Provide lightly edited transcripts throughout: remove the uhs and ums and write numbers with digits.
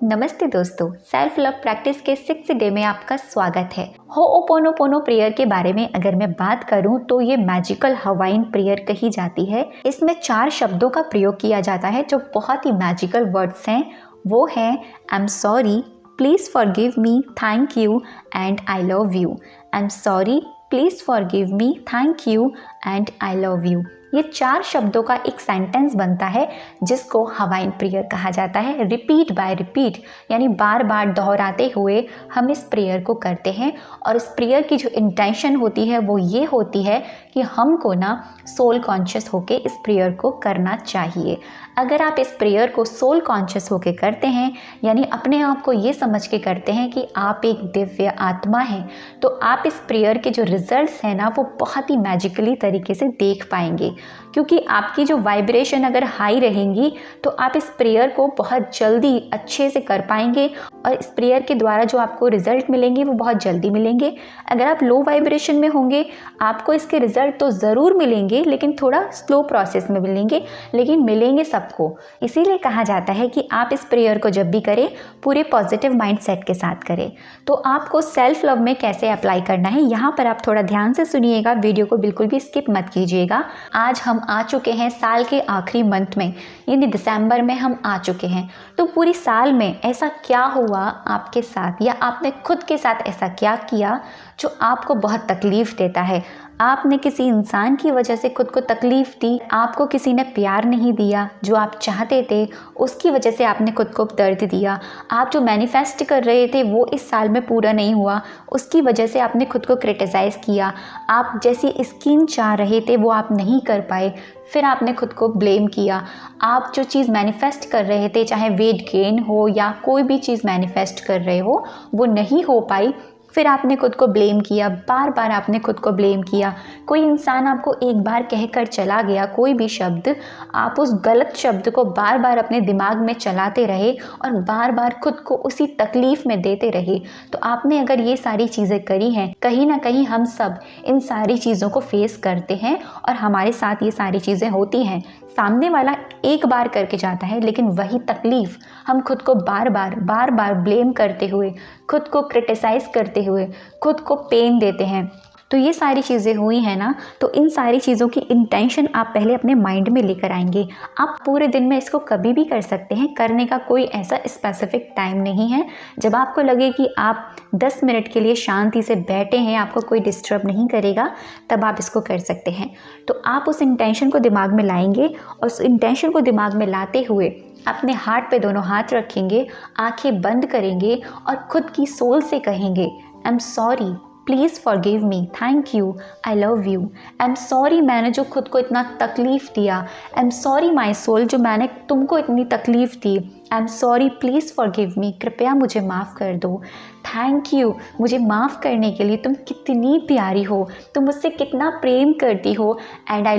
नमस्ते दोस्तों, self love practice के 6th डे में आपका स्वागत है। होओपोनोपोनो प्रेयर के बारे में अगर मैं बात करूं तो ये मैजिकल हवाइन प्रेयर कही जाती है। इसमें 4 शब्दों का प्रयोग किया जाता है जो बहुत ही मैजिकल वर्ड्स हैं। वो हैं आई am sorry, please forgive me, thank you and I love you. I am sorry, please forgive me, thank you and I love you. ये 4 शब्दों का एक सेंटेंस बनता है जिसको हवाइन प्रेयर कहा जाता है। रिपीट बाय रिपीट यानी बार बार दोहराते हुए हम इस प्रेयर को करते हैं। और इस प्रेयर की जो इंटेंशन होती है वो ये होती है कि हमको ना सोल कॉन्शियस होके इस प्रेयर को करना चाहिए। अगर आप इस प्रेयर को सोल कॉन्शियस होके करते हैं यानी अपने आप को ये समझ के करते हैं कि आप एक दिव्य आत्मा हैं, तो आप इस प्रेयर के जो रिजल्ट्स हैं ना वो बहुत ही मैजिकली तरीके से देख पाएंगे। क्योंकि आपकी जो वाइब्रेशन अगर हाई रहेंगी तो आप इस प्रेयर को बहुत जल्दी अच्छे से कर पाएंगे और इस प्रेयर के द्वारा जो आपको रिजल्ट मिलेंगे वो बहुत जल्दी मिलेंगे। अगर आप लो वाइब्रेशन में होंगे आपको इसके रिजल्ट तो ज़रूर मिलेंगे लेकिन थोड़ा स्लो प्रोसेस में मिलेंगे, लेकिन मिलेंगे सबको। इसीलिए कहा जाता है कि आप इस प्रेयर को जब भी करें पूरे पॉजिटिव माइंडसेट के साथ करें। तो आपको सेल्फ लव में कैसे अप्लाई करना है यहाँ पर आप थोड़ा ध्यान से सुनिएगा, वीडियो को बिल्कुल भी स्किप मत कीजिएगा। आज हम आ चुके हैं साल के आखिरी मंथ में, यानी दिसंबर में हम आ चुके हैं। तो पूरी साल में ऐसा क्या हुआ आपके साथ या आपने खुद के साथ ऐसा क्या किया जो आपको बहुत तकलीफ़ देता है। आपने किसी इंसान की वजह से खुद को तकलीफ़ दी, आपको किसी ने प्यार नहीं दिया जो आप चाहते थे, उसकी वजह से आपने खुद को दर्द दिया। आप जो मैनिफेस्ट कर रहे थे वो इस साल में पूरा नहीं हुआ, उसकी वजह से आपने खुद को क्रिटिसाइज़ किया। आप जैसी स्किन चाह रहे थे वो आप नहीं कर पाए, फिर आपने खुद को ब्लेम किया। आप जो चीज़ मैनिफेस्ट कर रहे थे, चाहे वेट गेन हो या कोई भी चीज़ मैनिफेस्ट कर रहे हो, वो नहीं हो पाई, फिर आपने खुद को ब्लेम किया। बार बार आपने खुद को ब्लेम किया। कोई इंसान आपको एक बार कहकर चला गया, कोई भी शब्द, आप उस गलत शब्द को बार बार अपने दिमाग में चलाते रहे और बार बार खुद को उसी तकलीफ़ में देते रहे। तो आपने अगर ये सारी चीज़ें करी हैं, कहीं ना कहीं हम सब इन सारी चीज़ों को फेस करते हैं और हमारे साथ ये सारी चीज़ें होती हैं। सामने वाला एक बार करके जाता है लेकिन वही तकलीफ़ हम खुद को बार बार ब्लेम करते हुए, खुद को क्रिटिसाइज़ करते हुए खुद को पेन देते हैं। तो ये सारी चीज़ें हुई हैं ना, तो इन सारी चीज़ों की इंटेंशन आप पहले अपने माइंड में लेकर आएंगे। आप पूरे दिन में इसको कभी भी कर सकते हैं, करने का कोई ऐसा स्पेसिफिक टाइम नहीं है। जब आपको लगे कि आप 10 मिनट के लिए शांति से बैठे हैं, आपको कोई डिस्टर्ब नहीं करेगा, तब आप इसको कर सकते हैं। तो आप उस इंटेंशन को दिमाग में लाएंगे और उस इंटेंशन को दिमाग में लाते हुए अपने हार्ट पे दोनों हाथ रखेंगे, आंखें बंद करेंगे और खुद की सोल से कहेंगे I am sorry, please forgive me, thank you, I love you. I am sorry मैंने जो खुद को इतना तकलीफ़ दिया। I am sorry my soul जो मैंने तुमको इतनी तकलीफ़ दी। I am sorry, please forgive me, कृपया मुझे माफ़ कर दो। थैंक यू, मुझे माफ़ करने के लिए, तुम कितनी प्यारी हो, तुम मुझसे कितना प्रेम करती हो। And I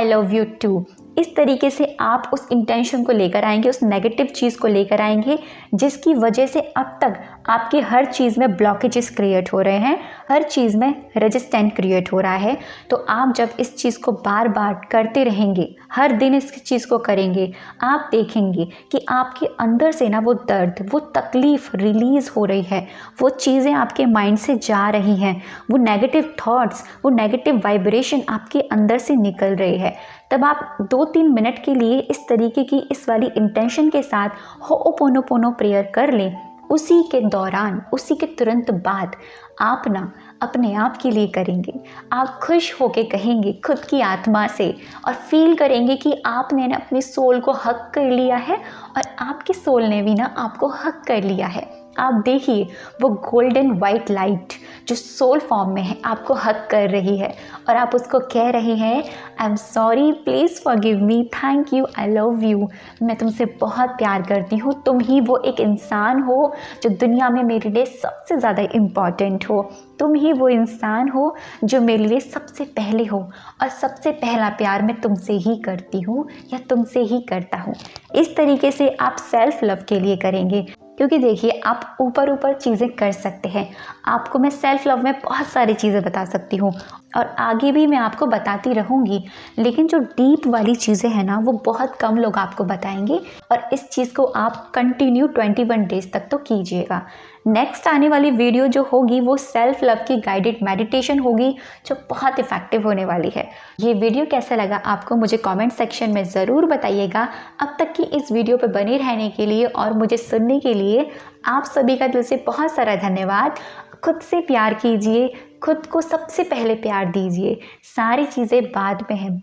love you too. इस तरीके से आप उस इंटेंशन को लेकर आएंगे, उस नेगेटिव चीज़ को लेकर आएंगे जिसकी वजह से अब तक आपकी हर चीज़ में ब्लॉकेजेस क्रिएट हो रहे हैं, हर चीज़ में रेजिस्टेंट क्रिएट हो रहा है। तो आप जब इस चीज़ को बार बार करते रहेंगे, हर दिन इस चीज़ को करेंगे, आप देखेंगे कि आपके अंदर से ना वो दर्द, वो तकलीफ़ रिलीज़ हो रही है, वो चीज़ें आपके माइंड से जा रही हैं, वो नेगेटिव थॉट्स, वो नेगेटिव वाइब्रेशन आपके अंदर से निकल रही है। तब आप 2-3 मिनट के लिए इस तरीके की इस वाली इंटेंशन के साथ होओपोनोपोनो प्रेयर कर लें। उसी के दौरान, उसी के तुरंत बाद आप ना अपने आप के लिए करेंगे। आप खुश होके कहेंगे खुद की आत्मा से और फील करेंगे कि आपने ना अपनी सोल को हक कर लिया है और आपकी सोल ने भी ना आपको हक कर लिया है। आप देखिए वो गोल्डन वाइट लाइट जो सोल फॉर्म में है आपको हक कर रही है और आप उसको कह रहे हैं आई am sorry, please forgive me, thank you, I love you. मैं तुमसे बहुत प्यार करती हूँ, तुम ही वो एक इंसान हो जो दुनिया में मेरे लिए सबसे ज़्यादा इम्पॉर्टेंट हो। तुम ही वो इंसान हो जो मेरे लिए सबसे पहले हो और सबसे पहला प्यार मैं तुमसे ही करती हूँ या तुमसे ही करता हूँ। इस तरीके से आप सेल्फ लव के लिए करेंगे। क्योंकि देखिए आप ऊपर ऊपर चीज़ें कर सकते हैं। आपको मैं सेल्फ लव में बहुत सारी चीज़ें बता सकती हूँ और आगे भी मैं आपको बताती रहूँगी, लेकिन जो डीप वाली चीज़ें हैं ना वो बहुत कम लोग आपको बताएंगे और इस चीज़ को आप कंटिन्यू 21 डेज तक तो कीजिएगा। नेक्स्ट आने वाली वीडियो जो होगी वो सेल्फ लव की गाइडेड मेडिटेशन होगी जो बहुत इफ़ेक्टिव होने वाली है। ये वीडियो कैसा लगा आपको मुझे कमेंट सेक्शन में ज़रूर बताइएगा। अब तक की इस वीडियो पे बने रहने के लिए और मुझे सुनने के लिए आप सभी का दिल से बहुत सारा धन्यवाद। खुद से प्यार कीजिए, खुद को सबसे पहले प्यार दीजिए, सारी चीज़ें बाद में हैं।